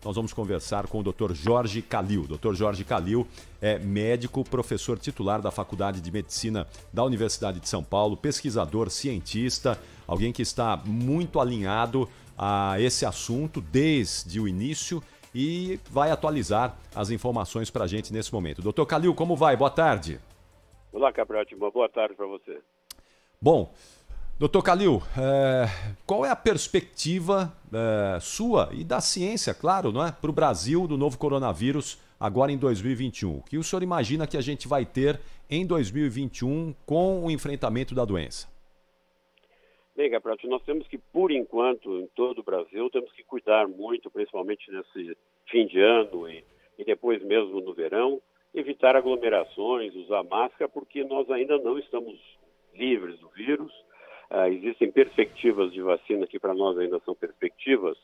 nós vamos conversar com o Dr. Jorge Calil. Dr. Jorge Calil é médico, professor titular da Faculdade de Medicina da Universidade de São Paulo, pesquisador, cientista, alguém que está muito alinhado a esse assunto desde o início e vai atualizar as informações para a gente nesse momento. Dr. Calil, como vai? Boa tarde. Olá, Caprati, uma boa tarde para você. Bom, Dr. Calil, qual é a perspectiva sua e da ciência, claro, não é, para o Brasil do novo coronavírus agora em 2021? O que o senhor imagina que a gente vai ter em 2021 com o enfrentamento da doença? Bem, Caprati, nós temos que, por enquanto, em todo o Brasil, temos que cuidar muito, principalmente nesse fim de ano e depois mesmo no verão, evitar aglomerações, usar máscara, porque nós ainda não estamos livres do vírus. Existem perspectivas de vacina que para nós ainda são perspectivas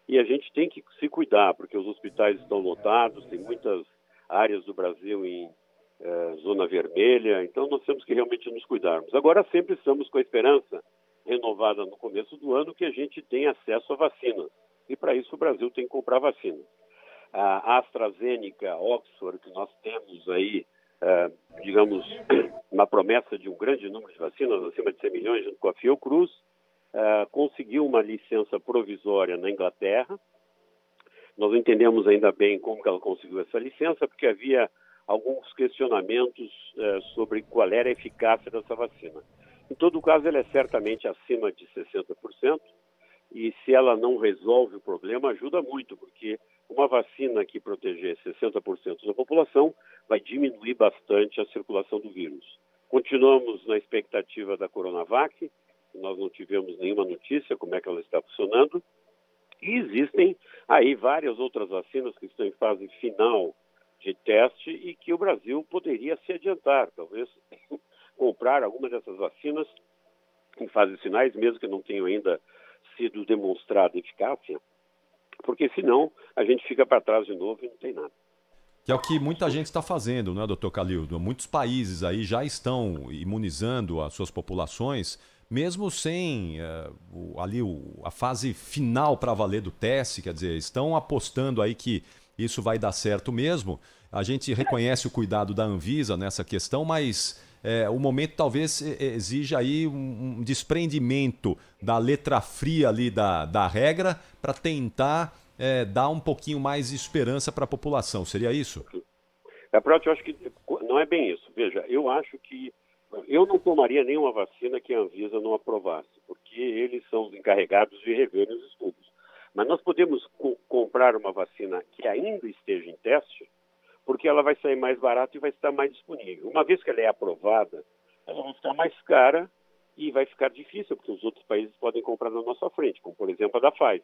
e a gente tem que se cuidar, porque os hospitais estão lotados, tem muitas áreas do Brasil em zona vermelha, então nós temos que realmente nos cuidarmos. Agora sempre estamos com a esperança renovada no começo do ano que a gente tem acesso a vacinas e para isso o Brasil tem que comprar vacinas. A AstraZeneca, Oxford, que nós temos aí, digamos, uma promessa de um grande número de vacinas, acima de 100 milhões, junto com a Fiocruz, conseguiu uma licença provisória na Inglaterra. Nós não entendemos ainda bem como que ela conseguiu essa licença, porque havia alguns questionamentos sobre qual era a eficácia dessa vacina. Em todo caso, ela é certamente acima de 60%, e se ela não resolve o problema, ajuda muito, porque uma vacina que proteger 60% da população vai diminuir bastante a circulação do vírus. Continuamos na expectativa da Coronavac, nós não tivemos nenhuma notícia como é que ela está funcionando, e existem aí várias outras vacinas que estão em fase final de teste e que o Brasil poderia se adiantar, talvez comprar algumas dessas vacinas em fases finais, mesmo que não tenham ainda sido demonstrada eficácia, porque senão a gente fica para trás de novo e não tem nada. Que é o que muita gente está fazendo, não é, doutor Calil? Muitos países aí já estão imunizando as suas populações, mesmo sem a fase final para valer do teste, quer dizer, estão apostando aí que isso vai dar certo mesmo. A gente reconhece o cuidado da Anvisa nessa questão, mas o momento talvez exija aí um desprendimento da letra fria ali da regra para tentar dar um pouquinho mais de esperança para a população. Seria isso? Eu acho que não é bem isso. Veja, eu acho que eu não tomaria nenhuma vacina que a Anvisa não aprovasse, porque eles são os encarregados de rever os estudos. Mas nós podemos comprar uma vacina que ainda esteja em teste, porque ela vai sair mais barata e vai estar mais disponível. Uma vez que ela é aprovada, ela vai ficar mais cara e vai ficar difícil, porque os outros países podem comprar na nossa frente, como por exemplo a da Pfizer.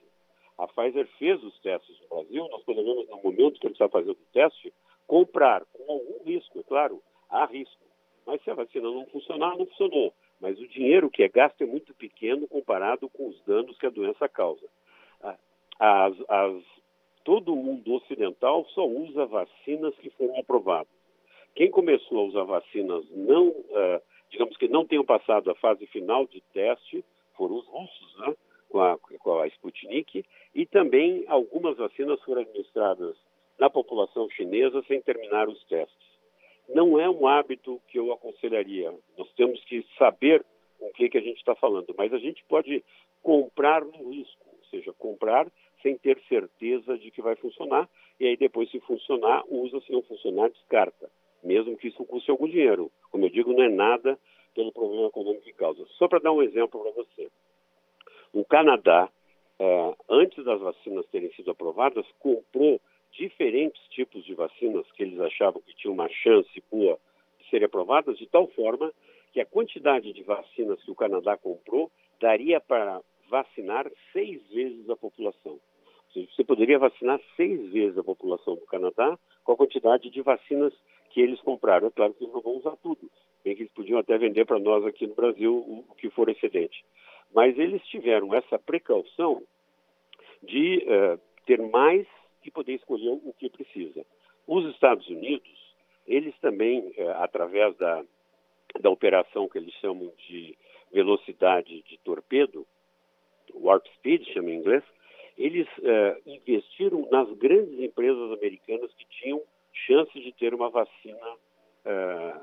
A Pfizer fez os testes no Brasil, nós podemos, no momento que ele está fazendo o teste, comprar, com algum risco, é claro, há risco. Mas se a vacina não funcionar, não funcionou. Mas o dinheiro que é gasto é muito pequeno comparado com os danos que a doença causa. Todo o mundo ocidental só usa vacinas que foram aprovadas. Quem começou a usar vacinas digamos que não tenham passado a fase final de teste, foram os russos, né? com a Sputnik, e também algumas vacinas foram administradas na população chinesa sem terminar os testes. Não é um hábito que eu aconselharia. Nós temos que saber com o que a gente está falando, mas a gente pode comprar no risco, ou seja, comprar sem ter certeza de que vai funcionar, e aí depois, se funcionar, usa, se não funcionar, descarta, mesmo que isso custe algum dinheiro. Como eu digo, não é nada pelo problema econômico que causa. Só para dar um exemplo para você. O Canadá, antes das vacinas terem sido aprovadas, comprou diferentes tipos de vacinas que eles achavam que tinham uma chance boa de serem aprovadas, de tal forma que a quantidade de vacinas que o Canadá comprou daria para vacinar 6 vezes a população. Ou seja, você poderia vacinar 6 vezes a população do Canadá com a quantidade de vacinas que eles compraram. É claro que eles não vão usar tudo, bem que eles podiam até vender para nós aqui no Brasil o que for excedente. Mas eles tiveram essa precaução de ter mais e poder escolher o que precisa. Os Estados Unidos, eles também, através da operação que eles chamam de velocidade de torpedo, Warp Speed, chama em inglês, eles investiram nas grandes empresas americanas que tinham chance de ter uma vacina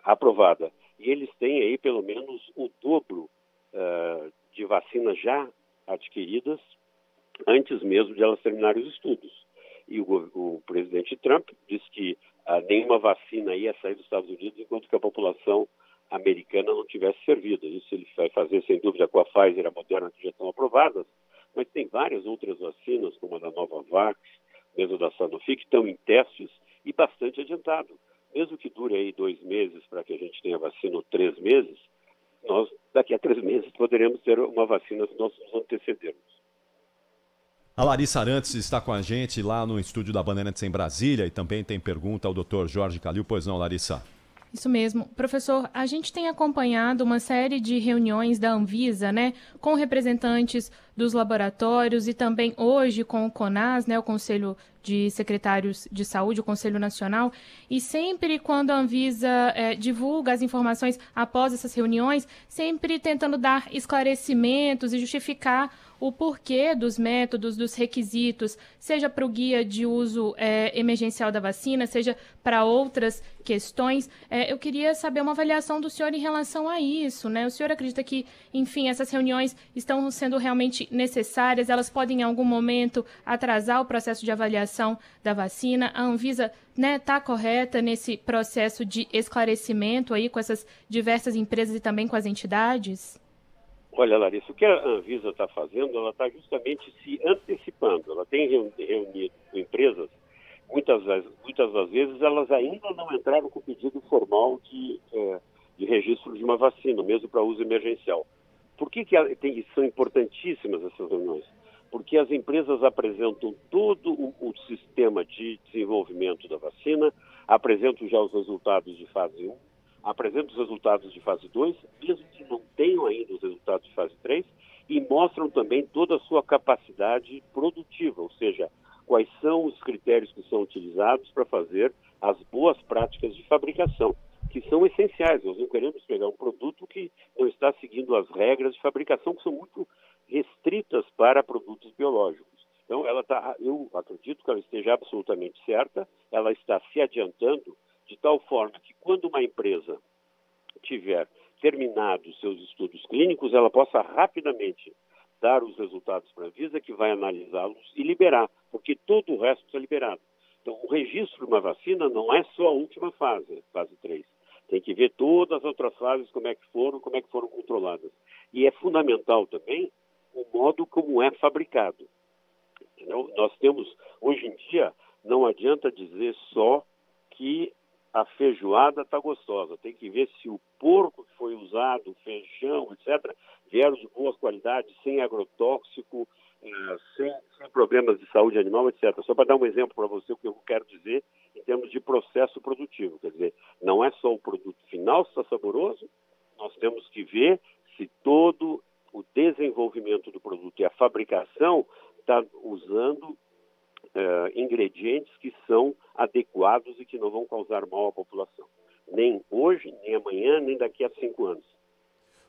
aprovada. E eles têm aí pelo menos o dobro de vacinas já adquiridas antes mesmo de elas terminarem os estudos. E o presidente Trump disse que nenhuma vacina ia sair dos Estados Unidos enquanto que a população americana não tivesse servido. Isso ele vai fazer, sem dúvida, com a Pfizer e a Moderna, que já estão aprovadas, mas tem várias outras vacinas, como a da Novavax, mesmo da Sanofi, que estão em testes e bastante adiantado. Mesmo que dure aí 2 meses para que a gente tenha vacina, ou 3 meses, nós, daqui a 3 meses, poderemos ter uma vacina se nós nos antecedermos. A Larissa Arantes está com a gente lá no estúdio da Bandeirantes em Brasília e também tem pergunta ao Dr. Jorge Calil. Pois não, Larissa? Isso mesmo. Professor, a gente tem acompanhado uma série de reuniões da Anvisa, né, com representantes dos laboratórios e também hoje com o CONAS, né, o Conselho de Secretários de Saúde, o Conselho Nacional, e sempre quando a Anvisa divulga as informações após essas reuniões, sempre tentando dar esclarecimentos e justificar o porquê dos métodos, dos requisitos, seja para o guia de uso emergencial da vacina, seja para outras questões. Eu queria saber uma avaliação do senhor em relação a isso, né? O senhor acredita que, enfim, essas reuniões estão sendo realmente necessárias? Elas podem, em algum momento, atrasar o processo de avaliação da vacina? A Anvisa está correta nesse processo de esclarecimento aí com essas diversas empresas e também com as entidades? Olha, Larissa, o que a Anvisa está fazendo, ela está justamente se antecipando. Ela tem reunido com empresas, muitas das vezes elas ainda não entraram com pedido formal de registro de uma vacina, mesmo para uso emergencial. Por que são importantíssimas essas reuniões? Porque as empresas apresentam todo o sistema de desenvolvimento da vacina, apresentam já os resultados de fase 1, apresentam os resultados de fase 2, mesmo que não tenham ainda os resultados de fase 3, e mostram também toda a sua capacidade produtiva, ou seja, quais são os critérios que são utilizados para fazer as boas práticas de fabricação, que são essenciais. Nós não queremos pegar um produto que não está seguindo as regras de fabricação, que são muito restritas para produtos biológicos. Então, eu acredito que ela esteja absolutamente certa, ela está se adiantando de tal forma que quando uma empresa tiver terminado os seus estudos clínicos, ela possa rapidamente dar os resultados para a Anvisa, que vai analisá-los e liberar, porque todo o resto está liberado. Então, o registro de uma vacina não é só a última fase, fase 3. Tem que ver todas as outras fases, como é que foram controladas. E é fundamental também o modo como é fabricado. Entendeu? Nós temos, hoje em dia, não adianta dizer só que a feijoada está gostosa. Tem que ver se o porco que foi usado, o feijão, etc., vieram de boas qualidades, sem agrotóxico, sem problemas de saúde animal, etc. Só para dar um exemplo para você o que eu quero dizer em termos de processo produtivo. Quer dizer, não é só o produto final que está saboroso, nós temos que ver se todo o desenvolvimento do produto e a fabricação está usando ingredientes que são adequados e que não vão causar mal à população. Nem hoje, nem amanhã, nem daqui a 5 anos.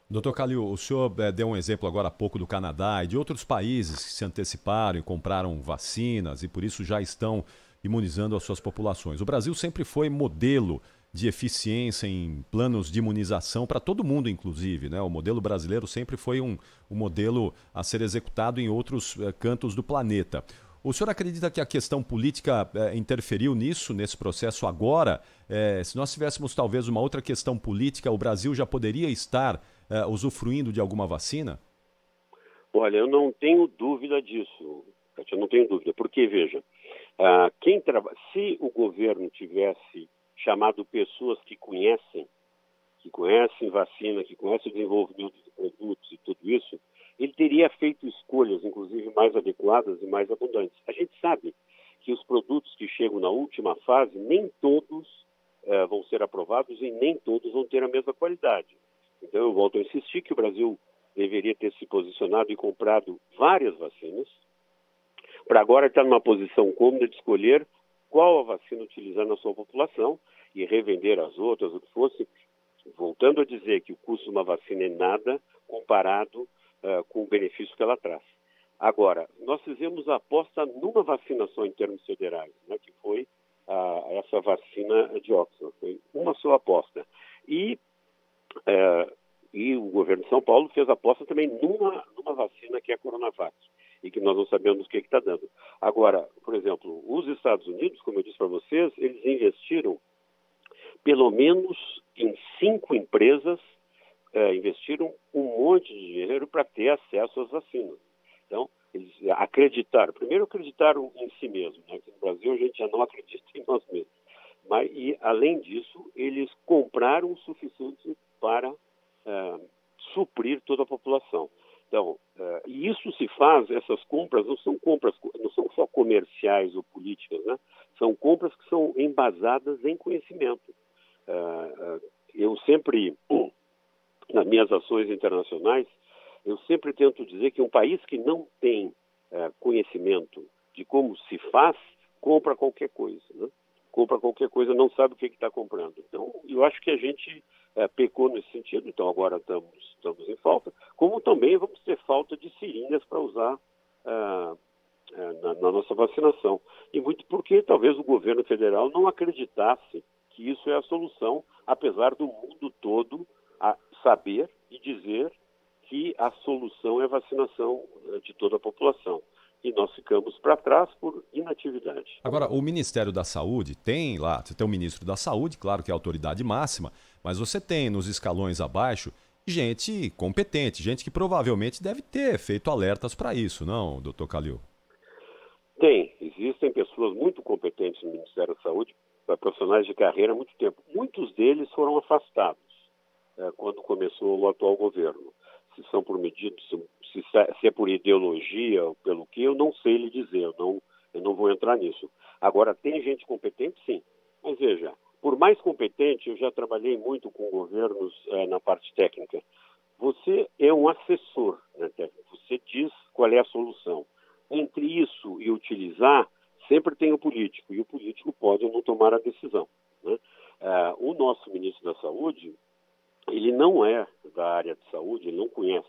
Doutor Calil, o senhor deu um exemplo agora há pouco do Canadá e de outros países que se anteciparam e compraram vacinas e por isso já estão imunizando as suas populações. O Brasil sempre foi modelo de eficiência em planos de imunização para todo mundo, inclusive, né? O modelo brasileiro sempre foi um modelo a ser executado em outros cantos do planeta. O senhor acredita que a questão política interferiu nisso, nesse processo agora? Se nós tivéssemos talvez uma outra questão política, o Brasil já poderia estar usufruindo de alguma vacina? Olha, eu não tenho dúvida disso, eu não tenho dúvida, porque, veja, se o governo tivesse chamado pessoas que conhecem vacina, que conhecem o desenvolvimento de produtos e tudo isso, ele teria feito escolhas, inclusive, mais adequadas e mais abundantes. A gente sabe que os produtos que chegam na última fase, nem todos vão ser aprovados e nem todos vão ter a mesma qualidade. Então, eu volto a insistir que o Brasil deveria ter se posicionado e comprado várias vacinas, para agora estar numa posição cômoda de escolher qual a vacina utilizar na sua população e revender as outras, o que fosse, voltando a dizer que o custo de uma vacina é nada comparado com o benefício que ela traz. Agora, nós fizemos a aposta numa vacina só em termos federais, né, que foi essa vacina de Oxford. Foi uma só aposta. E o governo de São Paulo fez a aposta também numa vacina que é a Coronavac, e que nós não sabemos o que está dando. Agora, por exemplo, os Estados Unidos, como eu disse para vocês, eles investiram pelo menos em 5 empresas, investiram um monte de dinheiro para ter acesso às vacinas. Então, eles primeiro acreditaram em si mesmos, né? Aqui no Brasil a gente já não acredita em nós mesmos. E, além disso, eles compraram o suficiente para suprir toda a população. Então, e isso se faz, essas compras não são só comerciais ou políticas, né? São compras que são embasadas em conhecimento. Eu sempre, nas minhas ações internacionais, eu sempre tento dizer que um país que não tem conhecimento de como se faz, compra qualquer coisa, né? Compra qualquer coisa, não sabe o que está comprando. Então, eu acho que a gente pecou nesse sentido, então agora estamos em falta, como também vamos ter falta de seringas para usar na nossa vacinação. E muito porque talvez o governo federal não acreditasse que isso é a solução, apesar do mundo todo saber e dizer que a solução é a vacinação de toda a população. E nós ficamos para trás por inatividade. Agora, o Ministério da Saúde você tem o ministro da Saúde, claro que é a autoridade máxima, mas você tem nos escalões abaixo gente competente, gente que provavelmente deve ter feito alertas para isso, não, doutor Calil? Existem pessoas muito competentes no Ministério da Saúde, profissionais de carreira há muito tempo. Muitos deles foram afastados quando começou o atual governo. Se são por medidas, se é por ideologia ou pelo que, eu não sei lhe dizer, eu não vou entrar nisso. Agora, tem gente competente, sim. Mas veja, por mais competente, eu já trabalhei muito com governos na parte técnica. Você é um assessor, né, técnico, você diz qual é a solução. Entre isso e utilizar, sempre tem o político, e o político pode ou não tomar a decisão, né? O nosso ministro da Saúde, ele não é da área de saúde, ele não conhece.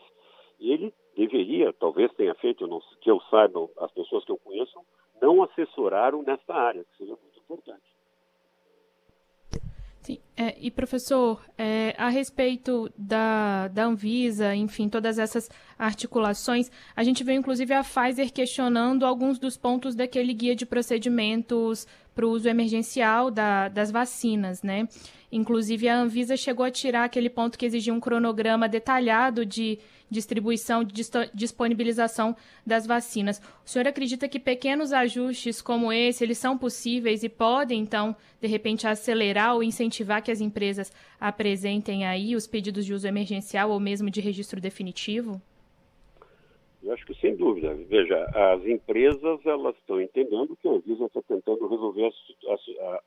E ele deveria, talvez tenha feito, que eu saiba, as pessoas que eu conheço, não assessoraram nessa área, que seja muito importante. Sim. E professor, a respeito da Anvisa, enfim, todas essas articulações, a gente vê inclusive a Pfizer questionando alguns dos pontos daquele guia de procedimentos para o uso emergencial das vacinas, né? Inclusive a Anvisa chegou a tirar aquele ponto que exigia um cronograma detalhado de distribuição, de disponibilização das vacinas. O senhor acredita que pequenos ajustes como esse, eles são possíveis e podem, então, de repente, acelerar ou incentivar que as empresas apresentem aí os pedidos de uso emergencial ou mesmo de registro definitivo? Eu acho que sem dúvida. Veja, as empresas elas estão entendendo que a Anvisa está tentando resolver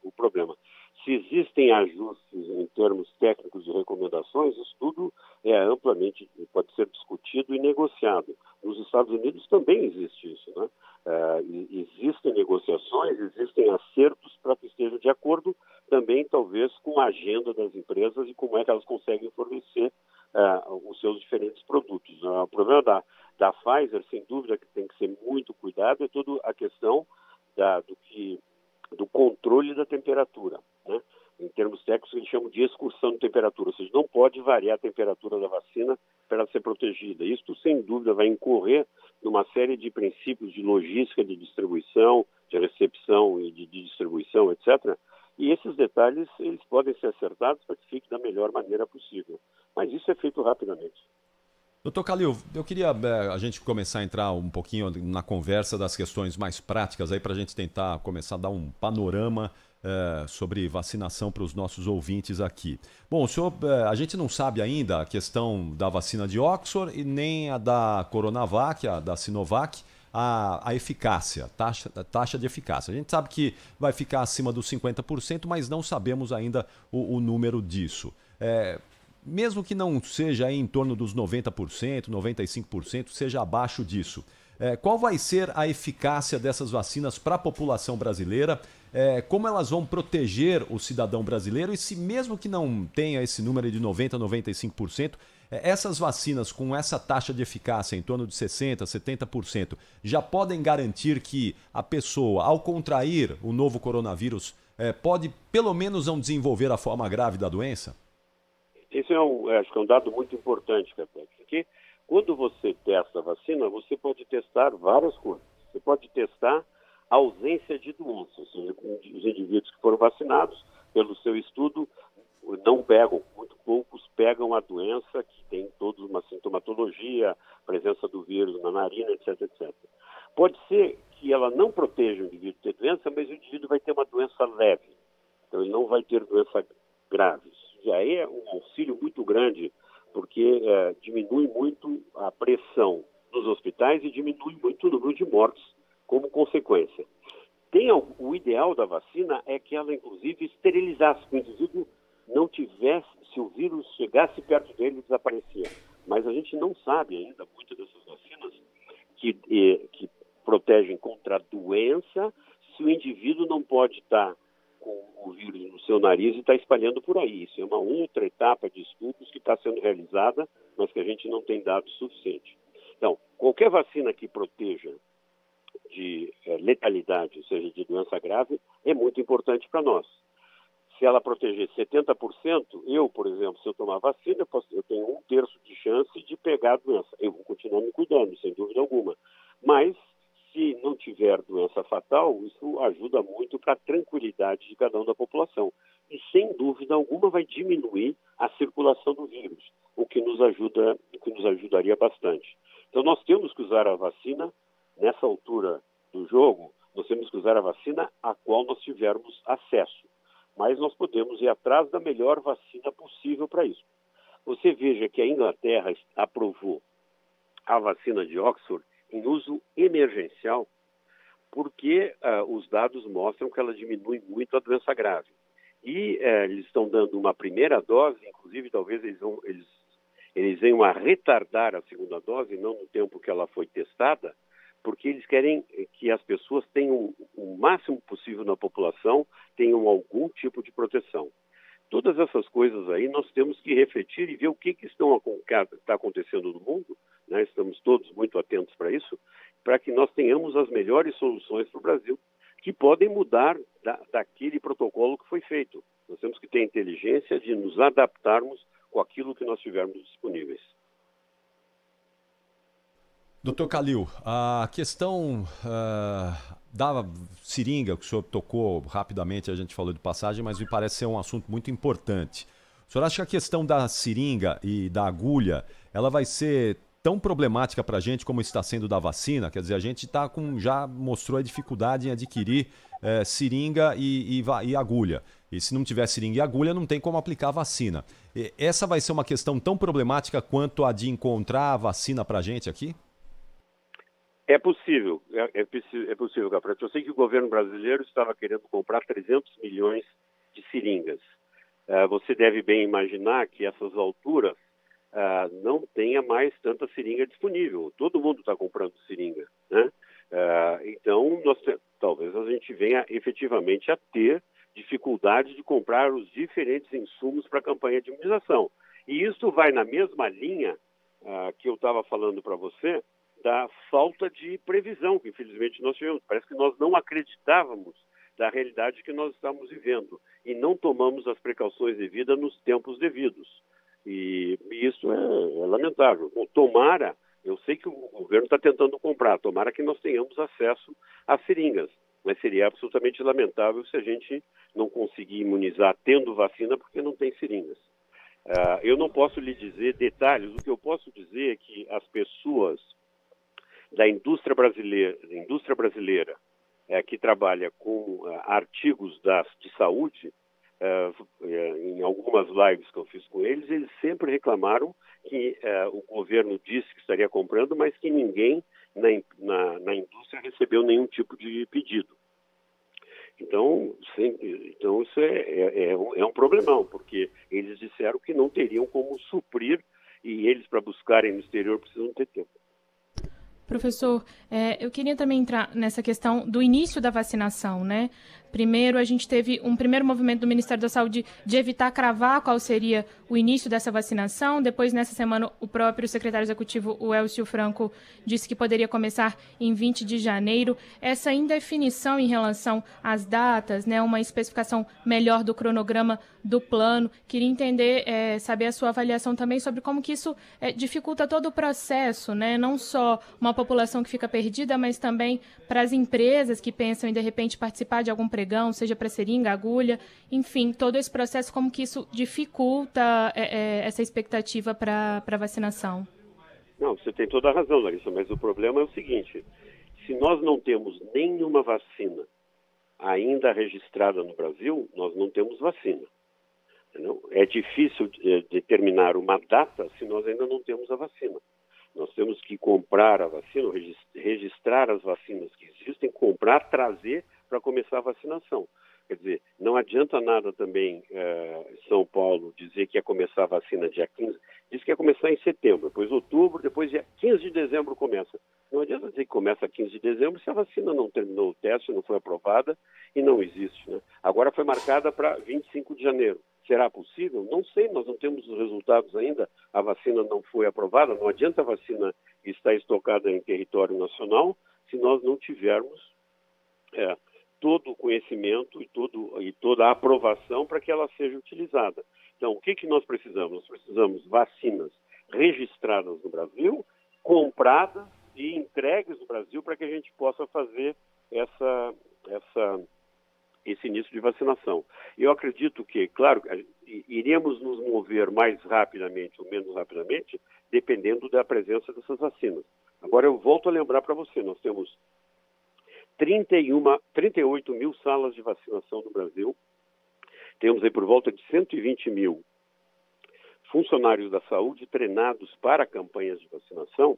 o problema. Se existem ajustes em termos técnicos de recomendações, isso tudo amplamente pode ser discutido e negociado. Nos Estados Unidos também existe isso, né? Existem negociações, existem acertos para que estejam de acordo também, talvez, com a agenda das empresas e como é que elas conseguem fornecer os seus diferentes produtos. O problema da Pfizer, sem dúvida, que tem que ser muito cuidado, é toda a questão do controle da temperatura, né? Em termos técnicos, eles chamam de excursão de temperatura, ou seja, não pode variar a temperatura da vacina para ela ser protegida. Isso, sem dúvida, vai incorrer numa série de princípios de logística, de distribuição, de recepção e de distribuição, etc. E esses detalhes, eles podem ser acertados para que fique da melhor maneira possível. Mas isso é feito rapidamente. Doutor Calil, eu queria a gente começar a entrar um pouquinho na conversa das questões mais práticas aí para a gente tentar começar a dar um panorama sobre vacinação para os nossos ouvintes aqui. Bom, a gente não sabe ainda a questão da vacina de Oxford e nem a da Coronavac, a da Sinovac, a eficácia, taxa de eficácia. A gente sabe que vai ficar acima dos 50%, mas não sabemos ainda o número disso. Mesmo que não seja em torno dos 90%, 95%, seja abaixo disso. Qual vai ser a eficácia dessas vacinas para a população brasileira? Como elas vão proteger o cidadão brasileiro? E se mesmo que não tenha esse número de 90%, 95%, Essas vacinas com essa taxa de eficácia em torno de 60%, 70%, já podem garantir que a pessoa, ao contrair o novo coronavírus, pode pelo menos não desenvolver a forma grave da doença? Esse acho que é um dado muito importante, Capete, porque quando você testa a vacina, você pode testar várias coisas. Você pode testar a ausência de doença, ou seja, os indivíduos que foram vacinados, pelo seu estudo, não pegam, muito poucos pegam a doença, que tem toda uma sintomatologia, presença do vírus na narina, etc, etc. Pode ser que ela não proteja o indivíduo de ter doença, mas o indivíduo vai ter uma doença leve. Então, ele não vai ter doença grave. Isso já é um auxílio muito grande, porque diminui muito a pressão nos hospitais e diminui muito o número de mortes como consequência. O ideal da vacina é que ela, inclusive, esterilizasse, que o indivíduo não tivesse, se o vírus chegasse perto dele, desaparecia. Mas a gente não sabe ainda muito dessas vacinas que protegem contra a doença se o indivíduo não pode estar com o vírus no seu nariz e está espalhando por aí. Isso é uma outra etapa de estudos que está sendo realizada, mas que a gente não tem dados suficientes. Então, qualquer vacina que proteja de letalidade, ou seja, de doença grave, é muito importante para nós. Se ela proteger 70%, eu, por exemplo, se eu tomar vacina, eu tenho 1/3 de chance de pegar a doença. Eu vou continuar me cuidando, sem dúvida alguma. Mas, se não tiver doença fatal, isso ajuda muito para a tranquilidade de cada um da população. E, sem dúvida alguma, vai diminuir a circulação do vírus, o que nos ajudaria bastante. Então, nós temos que usar a vacina. Nessa altura do jogo, nós temos que usar a vacina a qual nós tivermos acesso. Mas nós podemos ir atrás da melhor vacina possível para isso. Você veja que a Inglaterra aprovou a vacina de Oxford em uso emergencial, porque os dados mostram que ela diminui muito a doença grave. E eles estão dando uma primeira dose, inclusive talvez eles venham a retardar a segunda dose, não no tempo que ela foi testada, porque eles querem que as pessoas tenham o máximo possível na população, tenham algum tipo de proteção. Todas essas coisas aí nós temos que refletir e ver o que está acontecendo no mundo, né? Estamos todos muito atentos para isso, para que nós tenhamos as melhores soluções para o Brasil, que podem mudar daquele protocolo que foi feito. Nós temos que ter inteligência de nos adaptarmos com aquilo que nós tivermos disponíveis. Doutor Kalil, a questão da seringa, que o senhor tocou rapidamente, a gente falou de passagem, mas me parece ser um assunto muito importante. O senhor acha que a questão da seringa e da agulha, ela vai ser tão problemática para a gente como está sendo da vacina? Quer dizer, a gente já mostrou a dificuldade em adquirir seringa e agulha. E se não tiver seringa e agulha, não tem como aplicar a vacina. Essa vai ser uma questão tão problemática quanto a de encontrar a vacina para a gente aqui? É possível, Gabriel. Eu sei que o governo brasileiro estava querendo comprar 300 milhões de seringas. Você deve bem imaginar que essas alturas não tenha mais tanta seringa disponível. Todo mundo está comprando seringa, né? Então, talvez a gente venha efetivamente a ter dificuldade de comprar os diferentes insumos para a campanha de imunização. E isso vai na mesma linha que eu estava falando para você, da falta de previsão que, infelizmente, nós tivemos. Parece que nós não acreditávamos da realidade que nós estamos vivendo e não tomamos as precauções devidas nos tempos devidos. E isso é lamentável. Bom, tomara, eu sei que o governo está tentando comprar, tomara que nós tenhamos acesso às seringas, mas seria absolutamente lamentável se a gente não conseguir imunizar tendo vacina porque não tem seringas. Eu não posso lhe dizer detalhes, o que eu posso dizer é que as pessoas da indústria brasileira que trabalha com artigos de saúde, em algumas lives que eu fiz com eles sempre reclamaram que o governo disse que estaria comprando, mas que ninguém na indústria recebeu nenhum tipo de pedido. Então isso é um problemão, porque eles disseram que não teriam como suprir e eles, para buscarem no exterior, precisam ter tempo. Professor, eu queria também entrar nessa questão do início da vacinação, né? Primeiro, a gente teve um primeiro movimento do Ministério da Saúde de evitar cravar qual seria o início dessa vacinação. Depois, nessa semana, o próprio secretário executivo, o Elcio Franco, disse que poderia começar em 20 de janeiro. Essa indefinição em relação às datas, né, uma especificação melhor do cronograma do plano. Queria entender, saber a sua avaliação também sobre como que isso dificulta todo o processo, né? Não só uma população que fica perdida, mas também para as empresas que pensam em, de repente, participar de algum pregão, seja para seringa, agulha, enfim, todo esse processo, como que isso dificulta essa expectativa para a vacinação. Não, você tem toda a razão, Larissa, mas o problema é o seguinte: se nós não temos nenhuma vacina ainda registrada no Brasil, nós não temos vacina. Entendeu? É difícil determinar uma data se nós ainda não temos a vacina. Nós temos que comprar a vacina, registrar as vacinas que existem, comprar, trazer para começar a vacinação. Quer dizer, não adianta nada também São Paulo dizer que ia começar a vacina dia 15, diz que ia começar em setembro, depois outubro, depois dia 15 de dezembro começa. Não adianta dizer que começa 15 de dezembro se a vacina não terminou o teste, não foi aprovada e não existe, né? Agora foi marcada para 25 de janeiro. Será possível? Não sei, nós não temos os resultados ainda, a vacina não foi aprovada, não adianta a vacina estar estocada em território nacional se nós não tivermos todo o conhecimento e toda a aprovação para que ela seja utilizada. Então, o que nós precisamos? Nós precisamos vacinas registradas no Brasil, compradas e entregues no Brasil para que a gente possa fazer esse início de vacinação. Eu acredito que, claro, iríamos nos mover mais rapidamente ou menos rapidamente, dependendo da presença dessas vacinas. Agora, eu volto a lembrar para você, nós temos 38 mil salas de vacinação no Brasil, temos aí por volta de 120 mil funcionários da saúde treinados para campanhas de vacinação,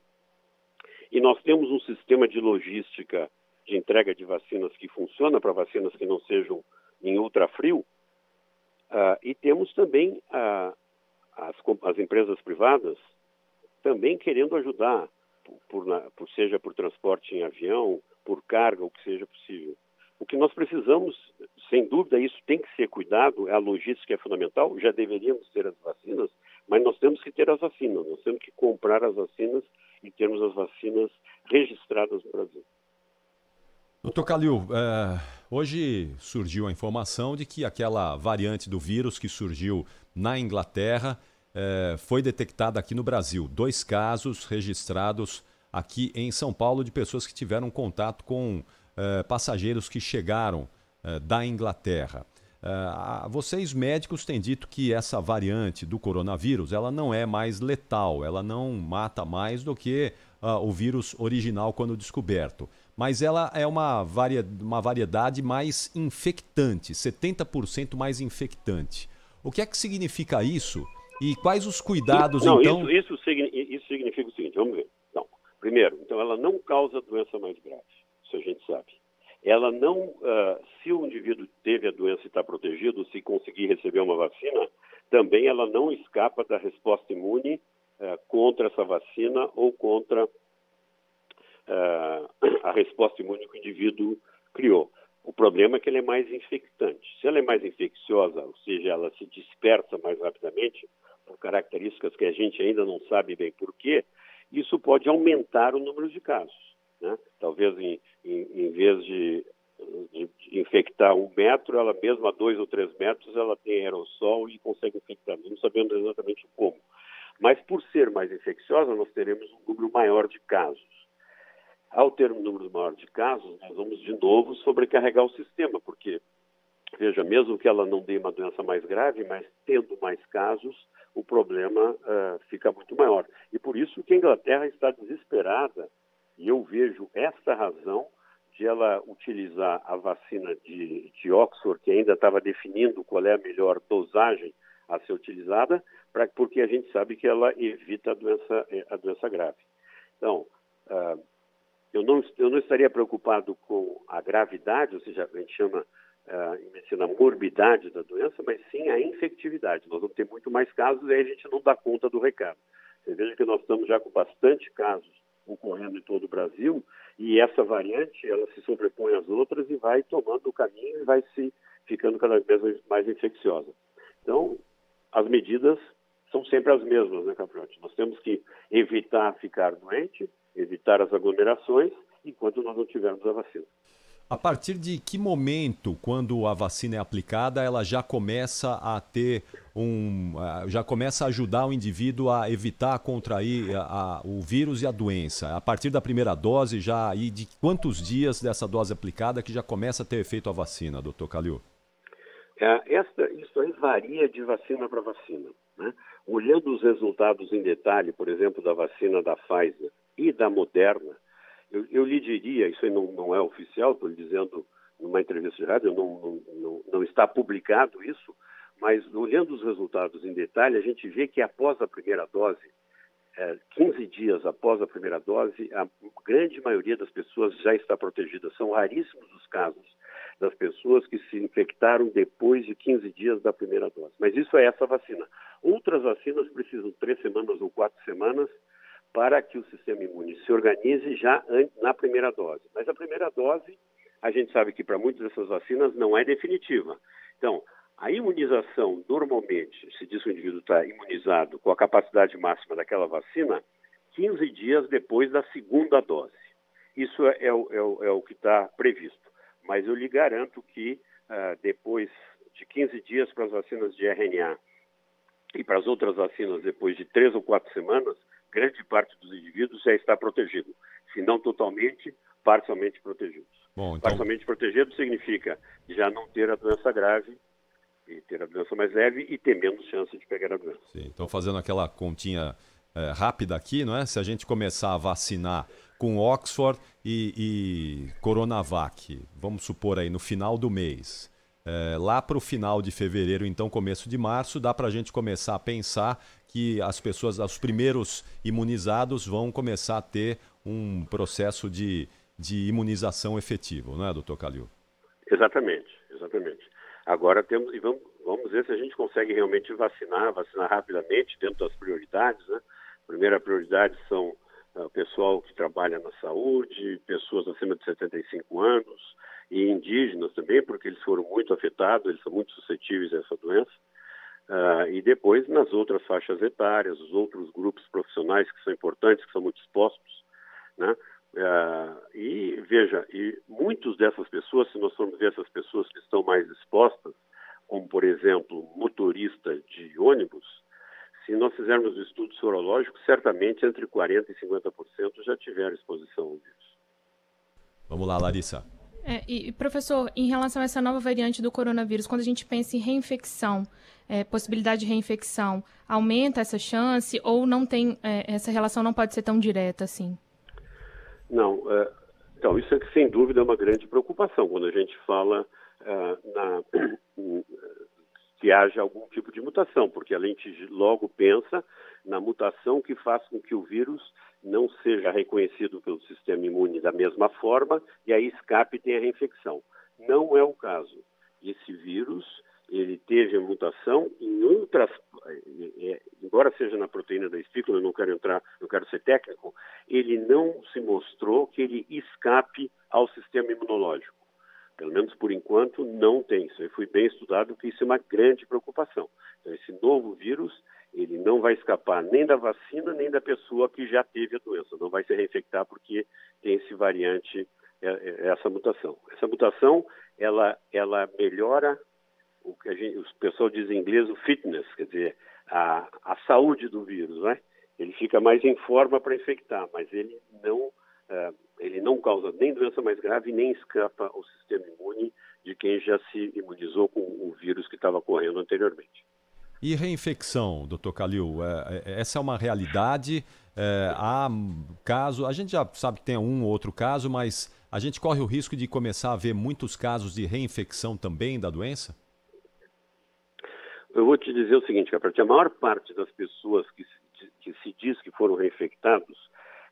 e nós temos um sistema de logística de entrega de vacinas que funciona para vacinas que não sejam em ultrafrio, e temos também as empresas privadas também querendo ajudar, seja por transporte em avião, por carga, o que seja possível. O que nós precisamos, sem dúvida, isso tem que ser cuidado, a logística é fundamental, já deveríamos ter as vacinas, mas nós temos que ter as vacinas, nós temos que comprar as vacinas e termos as vacinas registradas no Brasil. Doutor Calil, hoje surgiu a informação de que aquela variante do vírus que surgiu na Inglaterra foi detectada aqui no Brasil. 2 casos registrados aqui em São Paulo de pessoas que tiveram contato com passageiros que chegaram da Inglaterra. Vocês médicos têm dito que essa variante do coronavírus ela não é mais letal, ela não mata mais do que o vírus original quando descoberto. Mas ela é uma variedade mais infectante, 70% mais infectante. O que é que significa isso? E quais os cuidados, não, então? Isso significa o seguinte, vamos ver. Então, primeiro, ela não causa doença mais grave, isso a gente sabe. Ela não, se o indivíduo teve a doença e está protegido, se conseguir receber uma vacina, também ela não escapa da resposta imune contra essa vacina ou contra a resposta imune que o indivíduo criou. O problema é que ela é mais infectante. Se ela é mais infecciosa, ou seja, ela se dispersa mais rapidamente, por características que a gente ainda não sabe bem por quê, isso pode aumentar o número de casos, né? Talvez em vez de infectar 1 metro, ela mesmo a 2 ou 3 metros, ela tem aerossol e consegue infectar. Não sabemos exatamente como. Mas por ser mais infecciosa, nós teremos um número maior de casos. Ao ter um número maior de casos, nós vamos de novo sobrecarregar o sistema, porque, veja, mesmo que ela não dê uma doença mais grave, mas tendo mais casos, o problema fica muito maior. E por isso que a Inglaterra está desesperada, e eu vejo esta razão de ela utilizar a vacina de Oxford, que ainda estava definindo qual é a melhor dosagem a ser utilizada, porque a gente sabe que ela evita a doença grave. Então, eu não estaria preocupado com a gravidade, ou seja, a gente chama em medicina a morbidade da doença, mas sim a infectividade. Nós vamos ter muito mais casos e aí a gente não dá conta do recado. Você veja que nós estamos já com bastante casos ocorrendo em todo o Brasil, e essa variante, ela se sobrepõe às outras e vai tomando o caminho e vai se ficando cada vez mais infecciosa. Então, as medidas são sempre as mesmas, né, Capriotti? Nós temos que evitar ficar doente, evitar as aglomerações, enquanto nós não tivermos a vacina. A partir de que momento, quando a vacina é aplicada, ela já começa a ter já começa a ajudar o indivíduo a evitar contrair o vírus e a doença? A partir da primeira dose, e de quantos dias dessa dose aplicada que já começa a ter efeito a vacina, doutor Calil? Isso aí varia de vacina para vacina, né? Olhando os resultados em detalhe, por exemplo, da vacina da Pfizer e da Moderna, eu lhe diria, isso aí não é oficial, estou lhe dizendo numa entrevista de rádio, não está publicado isso, mas olhando os resultados em detalhe, a gente vê que após a primeira dose, 15 dias após a primeira dose, a grande maioria das pessoas já está protegida. São raríssimos os casos das pessoas que se infectaram depois de 15 dias da primeira dose. Mas isso é essa vacina. Outras vacinas precisam 3 semanas ou 4 semanas para que o sistema imune se organize já na primeira dose. Mas a primeira dose, a gente sabe que para muitas dessas vacinas não é definitiva. Então, a imunização, normalmente, se diz que o indivíduo está imunizado com a capacidade máxima daquela vacina, 15 dias depois da segunda dose. Isso é o que está previsto. Mas eu lhe garanto que depois de 15 dias para as vacinas de RNA e para as outras vacinas depois de 3 ou 4 semanas, grande parte dos indivíduos já está protegido. Se não totalmente, parcialmente protegidos. Bom, então... Parcialmente protegido significa já não ter a doença grave, e ter a doença mais leve e ter menos chance de pegar a doença. Sim, então fazendo aquela continha rápida aqui, não é? Se a gente começar a vacinar com Oxford e Coronavac, vamos supor aí no final do mês, lá para o final de fevereiro, então começo de março, dá para a gente começar a pensar que as pessoas, os primeiros imunizados vão começar a ter um processo de imunização efetivo, não é, doutor Calil? Exatamente. Agora vamos ver se a gente consegue realmente vacinar rapidamente dentro das prioridades, né? A primeira prioridade são o pessoal que trabalha na saúde, pessoas acima de 75 anos e indígenas também, porque eles foram muito afetados, eles são muito suscetíveis a essa doença. E depois nas outras faixas etárias, os outros grupos profissionais que são importantes, que são muito expostos, né? E veja, muitas dessas pessoas, se nós formos ver essas pessoas que estão mais expostas, como por exemplo motorista de ônibus, se nós fizermos estudos sorológicos, certamente entre 40% e 50% já tiveram exposição ao vírus. Vamos lá, Larissa. E professor, em relação a essa nova variante do coronavírus, quando a gente pensa em reinfecção, possibilidade de reinfecção, aumenta essa chance ou não tem, essa relação não pode ser tão direta assim? Não, então isso é que sem dúvida é uma grande preocupação quando a gente fala que haja algum tipo de mutação, porque a gente logo pensa na mutação que faz com que o vírus não seja reconhecido pelo sistema imune da mesma forma e aí escape e tenha reinfecção. Não é o caso. Esse vírus, ele teve a mutação em outras, embora seja na proteína da espícula, eu não quero ser técnico, ele não se mostrou que ele escape ao sistema imunológico. Pelo menos por enquanto não tem. Isso foi bem estudado, que isso é uma grande preocupação. Então, esse novo vírus, ele não vai escapar nem da vacina, nem da pessoa que já teve a doença. Não vai se reinfectar porque tem esse variante, essa mutação. Essa mutação, ela melhora o que o pessoal diz em inglês, o fitness, quer dizer, a saúde do vírus, né? Ele fica mais em forma para infectar, mas ele não causa nem doença mais grave, nem escapa ao sistema imune de quem já se imunizou com o vírus que estava correndo anteriormente. E reinfecção, doutor Calil, essa é uma realidade? Há caso, a gente já sabe que tem um ou outro caso, mas a gente corre o risco de começar a ver muitos casos de reinfecção também da doença? Eu vou te dizer o seguinte, Capriotti, a maior parte das pessoas que se diz que foram reinfectados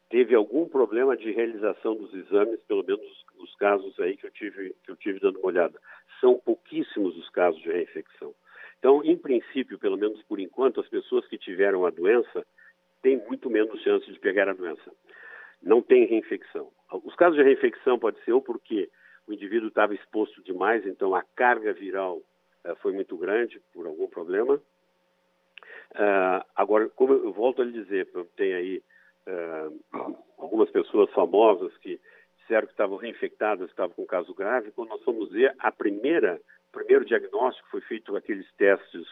teve algum problema de realização dos exames, pelo menos os casos aí que eu tive dando uma olhada. São pouquíssimos os casos de reinfecção. Então, em princípio, pelo menos por enquanto, as pessoas que tiveram a doença têm muito menos chance de pegar a doença. não tem reinfecção. Os casos de reinfecção pode ser ou porque o indivíduo estava exposto demais, então a carga viral foi muito grande por algum problema. Agora, como eu volto a lhe dizer, tem aí algumas pessoas famosas que disseram que estavam reinfectadas, estavam com caso grave. Quando nós fomos ver, o primeiro diagnóstico foi feito aqueles testes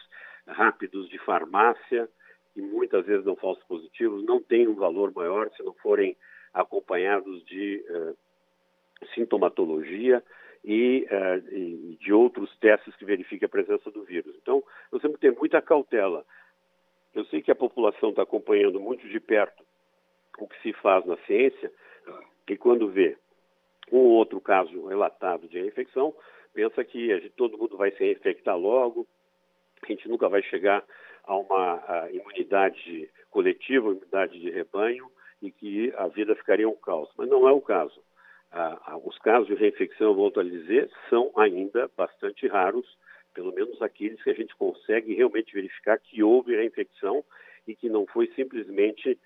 rápidos de farmácia, e muitas vezes dão falsos positivos, não tem um valor maior se não forem acompanhados de sintomatologia e de outros testes que verifiquem a presença do vírus. Então, nós temos que ter muita cautela. Eu sei que a população está acompanhando muito de perto o que se faz na ciência, e quando vê um ou outro caso relatado de reinfecção, pensa que todo mundo vai se reinfectar logo, a gente nunca vai chegar a uma imunidade coletiva, imunidade de rebanho, e que a vida ficaria um caos. Mas não é o caso. Os casos de reinfecção, volto a dizer, são ainda bastante raros, pelo menos aqueles que a gente consegue realmente verificar que houve reinfecção e que não foi simplesmente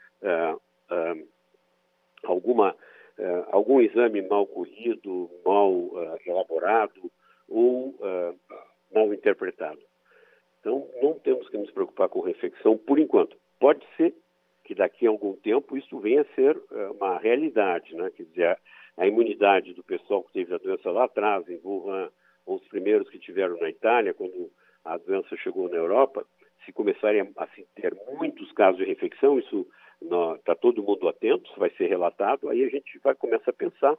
algum exame mal corrido, mal elaborado ou mal interpretado. Então, não temos que nos preocupar com reinfecção por enquanto. Pode ser que daqui a algum tempo isso venha a ser uma realidade, né? Quer dizer, a imunidade do pessoal que teve a doença lá atrás, em Wuhan, ou os primeiros que tiveram na Itália, quando a doença chegou na Europa, se começarem a ter muitos casos de reinfecção, isso está todo mundo atento, isso vai ser relatado, aí a gente vai começar a pensar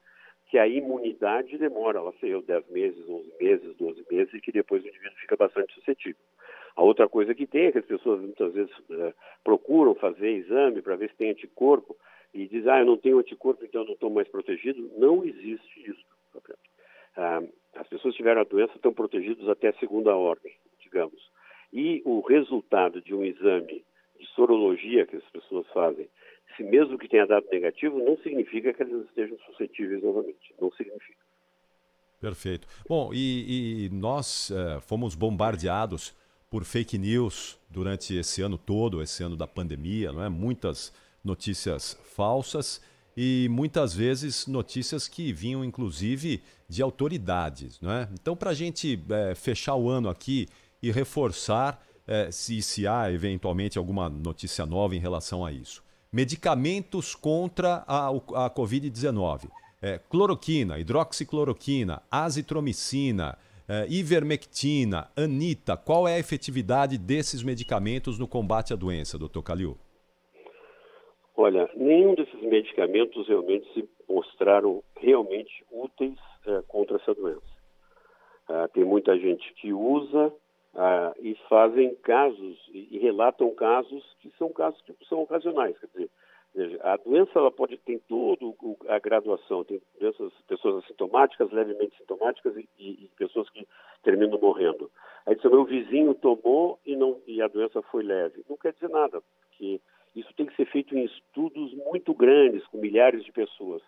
que a imunidade demora, ela sei eu, 10 meses, 11 meses, 12 meses, e que depois o indivíduo fica bastante suscetível. A outra coisa que tem é que as pessoas muitas vezes procuram fazer exame para ver se tem anticorpo e dizem, eu não tenho anticorpo, então eu não estou mais protegido. Não existe isso. As pessoas que tiveram a doença estão protegidas até a segunda ordem, digamos. E o resultado de um exame de sorologia que as pessoas fazem, se mesmo que tenha dado negativo, não significa que elas estejam suscetíveis novamente. Não significa. Perfeito. Bom, e nós fomos bombardeados por fake news durante esse ano todo, esse ano da pandemia, não é? Muitas notícias falsas e muitas vezes notícias que vinham, inclusive, de autoridades, não é? Então, para a gente fechar o ano aqui e reforçar se há, eventualmente, alguma notícia nova em relação a isso. Medicamentos contra a Covid-19. Cloroquina, hidroxicloroquina, azitromicina, ivermectina, anita. Qual é a efetividade desses medicamentos no combate à doença, doutor Kalil? Olha, nenhum desses medicamentos realmente se mostraram realmente úteis contra essa doença. Tem muita gente que usa e fazem casos e relatam casos que são ocasionais. Quer dizer, a doença ela pode ter toda a graduação. Tem pessoas assintomáticas, levemente sintomáticas e pessoas que terminam morrendo. Aí diz, meu vizinho tomou e a doença foi leve. Não quer dizer nada, porque isso tem que ser feito em estudos muito grandes, com milhares de pessoas.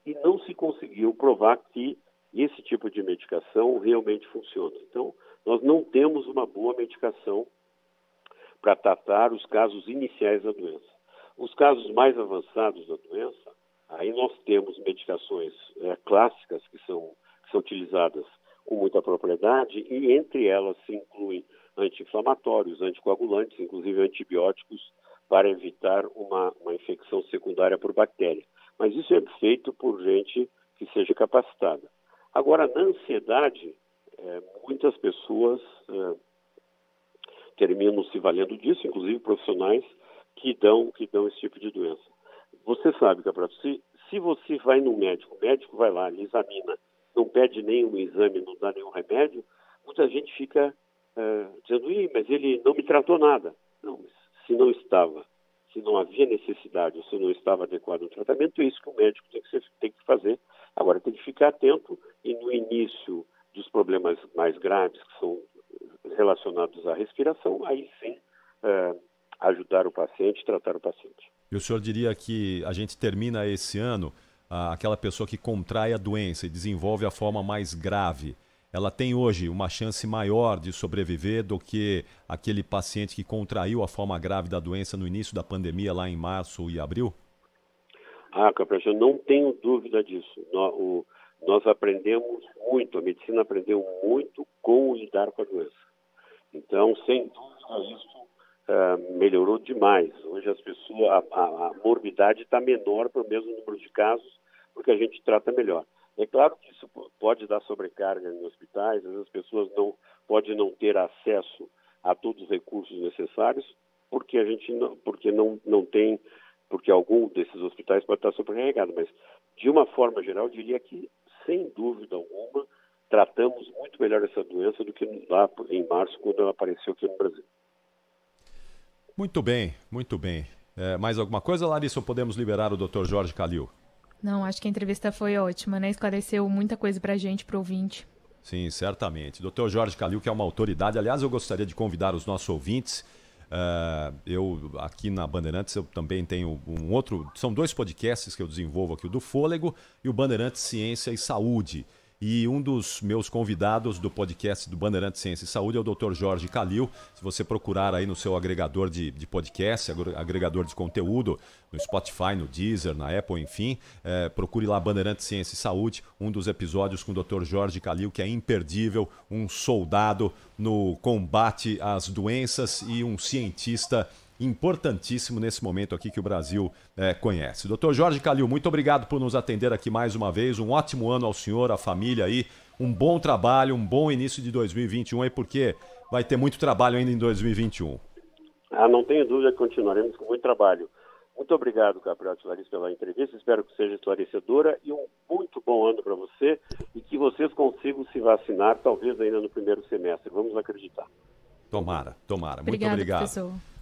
E não se conseguiu provar que esse tipo de medicação realmente funciona. Então, nós não temos uma boa medicação para tratar os casos iniciais da doença. Os casos mais avançados da doença, aí nós temos medicações clássicas que são utilizadas com muita propriedade e entre elas se incluem anti-inflamatórios, anticoagulantes, inclusive antibióticos para evitar uma infecção secundária por bactéria. Mas isso é feito por gente que seja capacitada. Agora, na ansiedade, muitas pessoas terminam se valendo disso, inclusive profissionais que dão esse tipo de doença. Você sabe, Caprato, se você vai no médico, o médico vai lá, ele examina, não pede nenhum exame, não dá nenhum remédio, muita gente fica dizendo, mas ele não me tratou nada. Não, mas se não havia necessidade ou se não estava adequado o tratamento, é isso que o médico tem que fazer. Agora, tem que ficar atento e no início dos problemas mais graves, que são relacionados à respiração, aí sim ajudar o paciente, tratar o paciente. E o senhor diria que a gente termina esse ano, aquela pessoa que contrai a doença e desenvolve a forma mais grave, ela tem hoje uma chance maior de sobreviver do que aquele paciente que contraiu a forma grave da doença no início da pandemia, lá em março e abril? Capricho, eu não tenho dúvida disso. Nós aprendemos muito, a medicina aprendeu muito como lidar com a doença. Então, sem dúvida, isso melhorou demais. Hoje as pessoas, a morbidade está menor para o mesmo número de casos, porque a gente trata melhor. É claro que isso pode dar sobrecarga em hospitais, às vezes as pessoas podem não ter acesso a todos os recursos necessários, porque não tem, porque algum desses hospitais pode estar sobrecarregado. Mas, de uma forma geral, eu diria que, sem dúvida alguma, tratamos muito melhor essa doença do que lá em março, quando ela apareceu aqui no Brasil. Muito bem, muito bem. Mais alguma coisa, Larissa, ou podemos liberar o Dr. Jorge Calil? Não, acho que a entrevista foi ótima, né? Esclareceu muita coisa pra gente, pro ouvinte. Sim, certamente. Dr. Jorge Calil, que é uma autoridade. Aliás, eu gostaria de convidar os nossos ouvintes. Eu, aqui na Bandeirantes, eu também tenho um outro... São 2 podcasts que eu desenvolvo aqui, o do Fôlego e o Bandeirantes Ciência e Saúde. E um dos meus convidados do podcast do Bandeirantes Ciência e Saúde é o Dr. Jorge Calil. Se você procurar aí no seu agregador de podcast, agregador de conteúdo, no Spotify, no Deezer, na Apple, enfim, procure lá Bandeirantes Ciência e Saúde, um dos episódios com o Dr. Jorge Calil, que é imperdível, um soldado no combate às doenças e um cientista importantíssimo nesse momento aqui que o Brasil conhece. Dr. Jorge Calil, muito obrigado por nos atender aqui mais uma vez. Um ótimo ano ao senhor, à família aí. Um bom trabalho, um bom início de 2021 aí, porque vai ter muito trabalho ainda em 2021. Não tenho dúvida que continuaremos com muito trabalho. Muito obrigado, Capriotti Larissa, pela entrevista. Espero que seja esclarecedora e um muito bom ano para você e que vocês consigam se vacinar, talvez ainda no primeiro semestre. Vamos acreditar. Tomara. Obrigada, Muito obrigado. Professor.